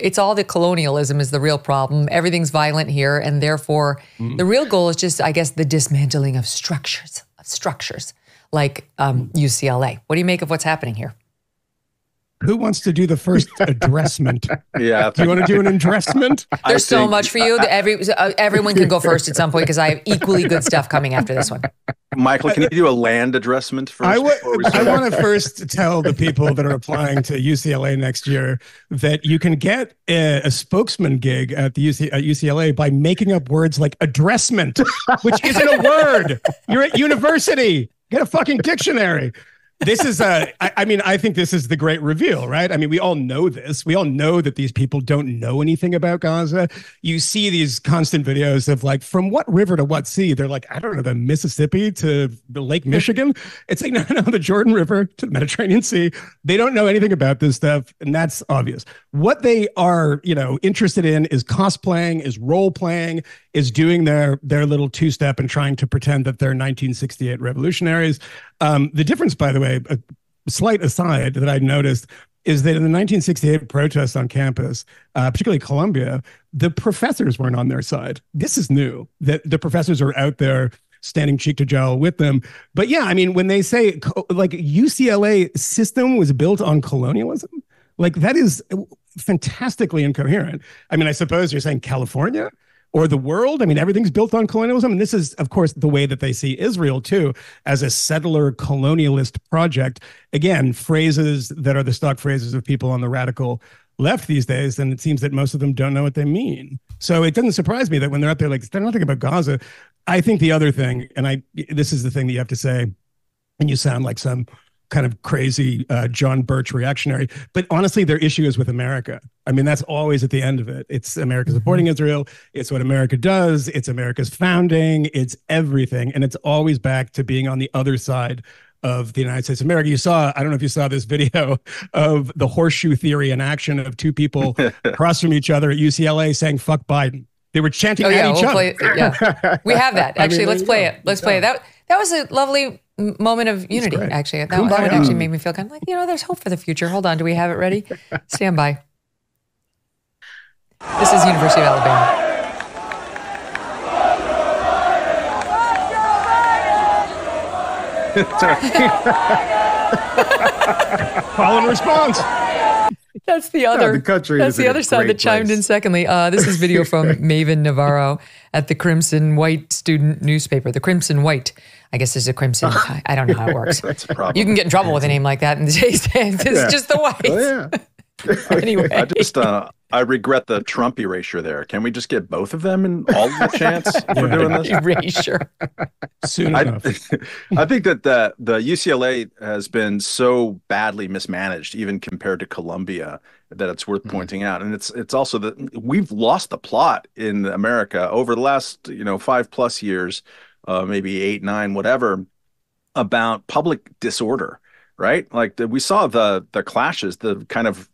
It's all the colonialism is the real problem. Everything's violent here. And therefore, the real goal is just, I guess, the dismantling of structures like UCLA. What do you make of what's happening here? Who wants to do the first addressment? Yeah. Do you want to do an addressment? There's so much for you. Everyone can go first at some point because I have equally good stuff coming after this one. Michael, can you do a land addressment first? I want to first tell the people that are applying to UCLA next year that you can get a spokesman gig at the UCLA by making up words like addressment, which isn't a word. You're at university. Get a fucking dictionary. This is I think this is the great reveal, right? I mean, we all know this. We all know that these people don't know anything about Gaza. You see these constant videos of like, from what river to what sea? They're like, I don't know, the Mississippi to the Lake Michigan. It's like, no, the Jordan River to the Mediterranean Sea. They don't know anything about this stuff. And that's obvious. What they are, interested in is cosplaying, is role playing, is doing their little two-step and trying to pretend that they're 1968 revolutionaries. The difference, by the way, a slight aside that I noticed is that in the 1968 protests on campus, particularly Columbia, the professors weren't on their side. This is new, that the professors are out there standing cheek to jowl with them. But yeah, I mean, when they say like UCLA system was built on colonialism, like that is fantastically incoherent. I mean, I suppose you're saying California or the world. I mean, everything's built on colonialism. And this is, of course, the way that they see Israel, too, as a settler colonialist project. Again, phrases that are the stock phrases of people on the radical left these days. And it seems that most of them don't know what they mean. So it doesn't surprise me that when they're out there, like, they're not thinking about Gaza. I think the other thing, and this is the thing that you have to say, and you sound like some kind of crazy John Birch reactionary, but honestly, their issue is with America. I mean, that's always at the end of it. It's America supporting Israel. It's what America does. It's America's founding. It's everything. And it's always back to being on the other side of the United States of America. I don't know if you saw this video of the horseshoe theory in action of two people across from each other at UCLA saying, "Fuck Biden." They were chanting at each other. Yeah. We have that. Actually, let's play it. Let's play it. That was a lovely moment of unity, actually. That one actually made me feel kind of like, there's hope for the future. Hold on. Do we have it ready? Stand by. This is University of Alabama. Call and response. That's the other. That's the other side that chimed in. Secondly, this is video from Maven Navarro at the Crimson White student newspaper. The Crimson White. I guess there's a crimson. I don't know how it works. That's a problem. You can get in trouble with a name like that in today's days. It's just the white. Oh, yeah. Anyway, I regret the Trump erasure there. Can we just get both of them and all of the chance for doing this? Erasure. Soon enough. I think that the UCLA has been so badly mismanaged, even compared to Columbia, that it's worth pointing out. And it's also that we've lost the plot in America over the last 5+ years, maybe 8, 9, whatever, about public disorder. Right? Like we saw the clashes, the kind of,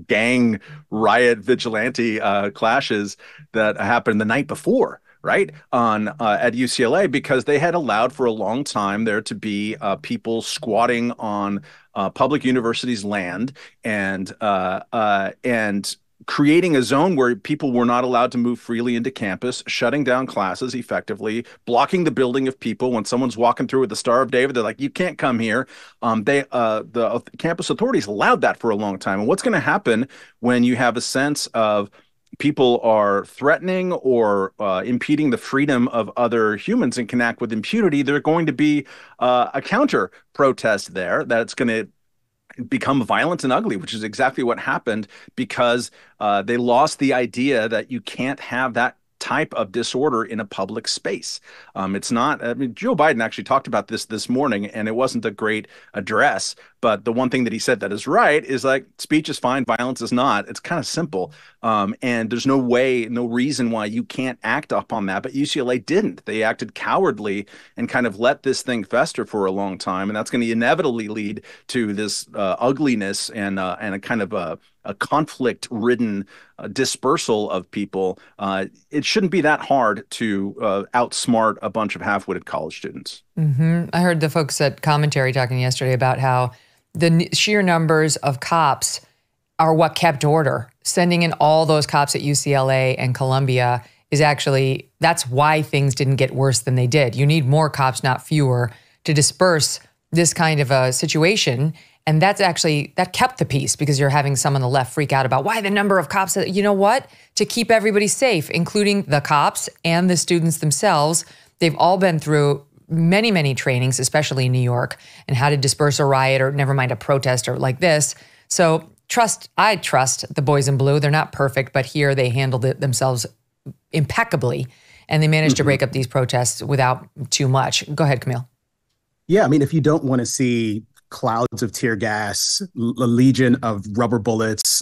gang riot vigilante clashes that happened the night before, right? At UCLA, because they had allowed for a long time there to be people squatting on public universities' land and creating a zone where people were not allowed to move freely into campus, shutting down classes effectively, blocking the building of people. When someone's walking through with the Star of David, they're like, you can't come here. The campus authorities allowed that for a long time. And what's going to happen when you have a sense of people are threatening or impeding the freedom of other humans and can act with impunity? There's going to be a counter protest there that's going to become violent and ugly, which is exactly what happened because they lost the idea that you can't have that type of disorder in a public space. It's not, Joe Biden actually talked about this morning, and it wasn't a great address, but the one thing that he said that is right is like, speech is fine, violence is not. It's kind of simple. And there's no reason why you can't act upon that. But UCLA didn't. They acted cowardly and kind of let this thing fester for a long time. And that's going to inevitably lead to this ugliness and a kind of a conflict-ridden dispersal of people. It shouldn't be that hard to outsmart a bunch of half-witted college students. Mm-hmm. I heard the folks at Commentary talking yesterday about how the sheer numbers of cops are what kept order sending in all those cops at UCLA and Columbia is actually, that's why things didn't get worse than they did. You need more cops, not fewer, to disperse this kind of a situation. And that's actually, that kept the peace, because you're having some on the left freak out about why the number of cops. You know what? To keep everybody safe, including the cops and the students themselves. They've all been through many, many trainings, especially in New York, and how to disperse a riot, or never mind a protest or like this. So I trust the boys in blue. They're not perfect, but here they handled it themselves impeccably, and they managed to break up these protests without too much. Go ahead, Kmele. Yeah, I mean, if you don't want to see clouds of tear gas, a legion of rubber bullets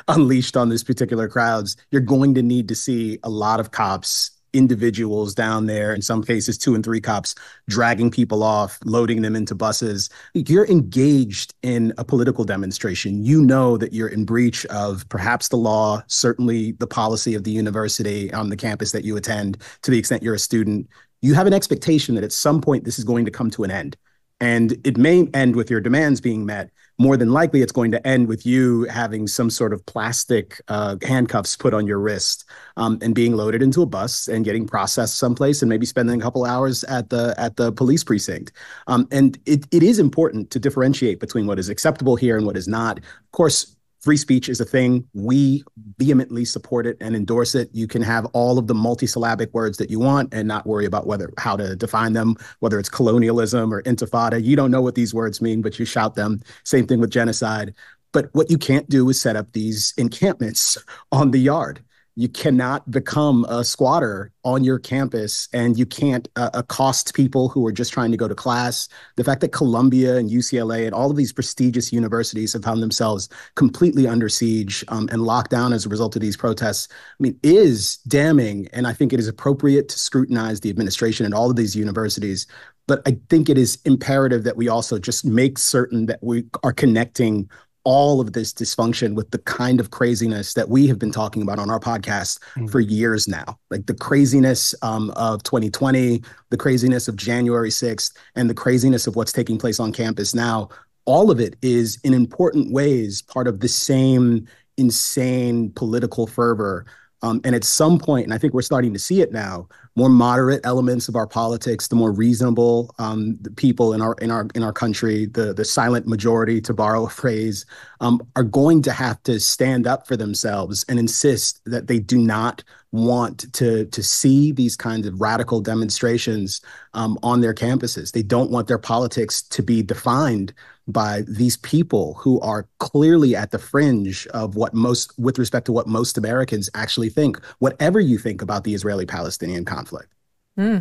unleashed on these particular crowds, you're going to need to see a lot of cops, individuals down there, in some cases 2 and 3 cops, dragging people off, loading them into buses. You're engaged in a political demonstration. You know that you're in breach of perhaps the law, certainly the policy of the university on the campus that you attend, to the extent you're a student. You have an expectation that at some point this is going to come to an end. And it may end with your demands being met. More than likely, it's going to end with you having some sort of plastic handcuffs put on your wrist, and being loaded into a bus and getting processed someplace, and maybe spending a couple hours at the police precinct. And it is important to differentiate between what is acceptable here and what is not. Of course, free speech is a thing. We vehemently support it and endorse it. You can have all of the multisyllabic words that you want and not worry about how to define them, whether it's colonialism or intifada. You don't know what these words mean, but you shout them. Same thing with genocide. But what you can't do is set up these encampments on the yard. You cannot become a squatter on your campus, and you can't accost people who are just trying to go to class. The fact that Columbia and UCLA and all of these prestigious universities have found themselves completely under siege and locked down as a result of these protests, I mean, is damning. And I think it is appropriate to scrutinize the administration at all of these universities. But I think it is imperative that we also just make certain that we are connecting all of this dysfunction with the kind of craziness that we have been talking about on our podcast for years now. Like the craziness of 2020, the craziness of January 6th, and the craziness of what's taking place on campus now. All of it is in important ways part of the same insane political fervor. And at some point, and I think we're starting to see it now, more moderate elements of our politics, the more reasonable the people in our country, the silent majority, to borrow a phrase, are going to have to stand up for themselves and insist that they do not want to see these kinds of radical demonstrations on their campuses. They don't want their politics to be defined by these people who are clearly at the fringe of with respect to what most Americans actually think, whatever you think about the Israeli-Palestinian conflict.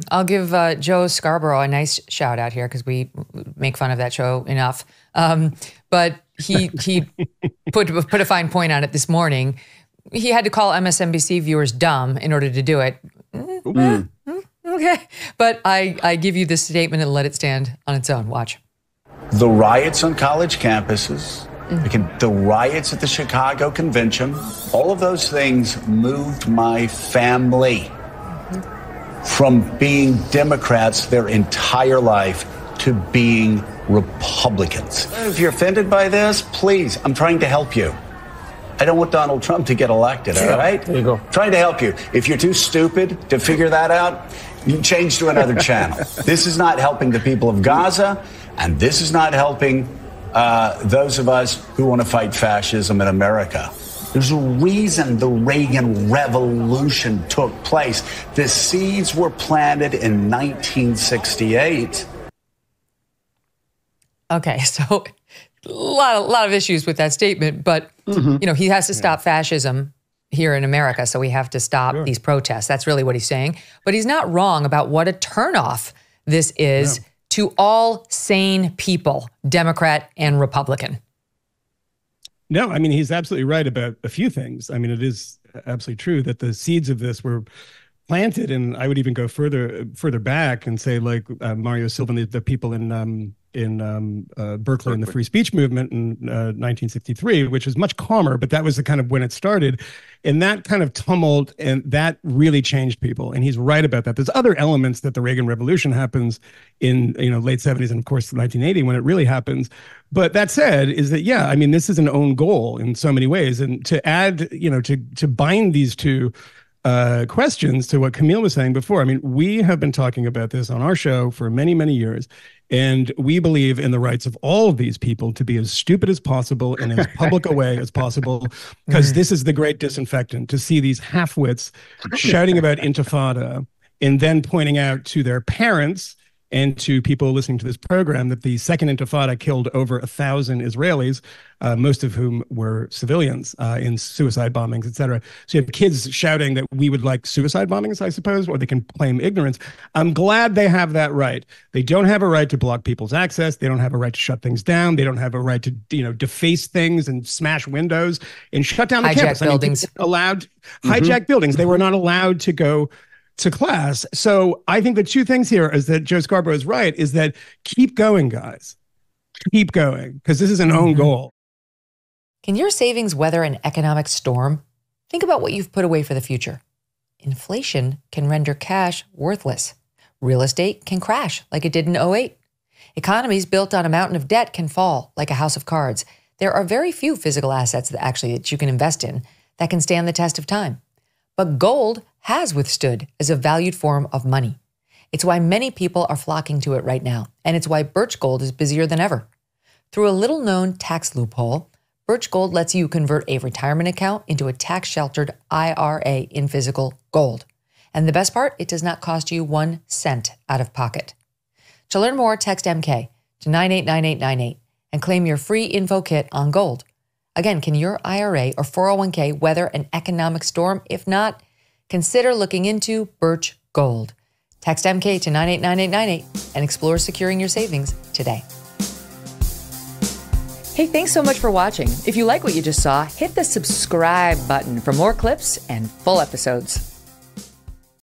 I'll give Joe Scarborough a nice shout out here, because we make fun of that show enough. But he put a fine point on it this morning. He had to call MSNBC viewers dumb in order to do it. Okay. But I give you this statement and let it stand on its own. Watch. The riots on college campuses, the riots at the Chicago Convention, all of those things moved my family from being Democrats their entire life to being Republicans. If you're offended by this, please, I'm trying to help you. I don't want Donald Trump to get elected, all right? There you go. Trying to help you. If you're too stupid to figure that out, you change to another channel. This is not helping the people of Gaza, and this is not helping those of us who want to fight fascism in America. There's a reason the Reagan Revolution took place. The seeds were planted in 1968. Okay, so a lot of issues with that statement, but he has to stop fascism here in America, so we have to stop these protests. That's really what he's saying. But he's not wrong about what a turnoff this is to all sane people, Democrat and Republican. No, I mean, he's absolutely right about a few things. I mean, it is absolutely true that the seeds of this were planted, and I would even go further back and say, like Mario Silva and the people in Berkeley and the free speech movement in 1963, which was much calmer, but that was the kind of when it started. And that kind of tumult, and that really changed people. And he's right about that. There's other elements that the Reagan Revolution happens in, late 70s and of course 1980 when it really happens. But that said, is that, yeah, I mean, this is an own goal in so many ways. And to add, to bind these two questions to what Kmele was saying before. I mean, we have been talking about this on our show for many, many years, and we believe in the rights of all of these people to be as stupid as possible and as public a way as possible, because this is the great disinfectant, to see these half-wits shouting about intifada and then pointing out to their parents and to people listening to this program that the second intifada killed over 1,000 Israelis, most of whom were civilians in suicide bombings, et cetera. So you have kids shouting that we would like suicide bombings, I suppose, or they can claim ignorance. I'm glad they have that right. They don't have a right to block people's access. They don't have a right to shut things down. They don't have a right to, deface things and smash windows and shut down the campus. Buildings. Hijack buildings. They were not allowed to go to class. So I think the two things here is that Joe Scarborough is right, is that keep going, guys. Keep going, because this is an own goal. Can your savings weather an economic storm? Think about what you've put away for the future. Inflation can render cash worthless. Real estate can crash like it did in 2008. Economies built on a mountain of debt can fall like a house of cards. There are very few physical assets that you can invest in that can stand the test of time. But gold has withstood as a valued form of money. It's why many people are flocking to it right now, and it's why Birch Gold is busier than ever. Through a little-known tax loophole, Birch Gold lets you convert a retirement account into a tax-sheltered IRA in physical gold. And the best part, it does not cost you 1 cent out of pocket. To learn more, text MK to 989898 and claim your free info kit on gold. Again, can your IRA or 401k weather an economic storm? If not, consider looking into Birch Gold. Text MK to 989898 and explore securing your savings today. Hey, thanks so much for watching. If you like what you just saw, hit the subscribe button for more clips and full episodes.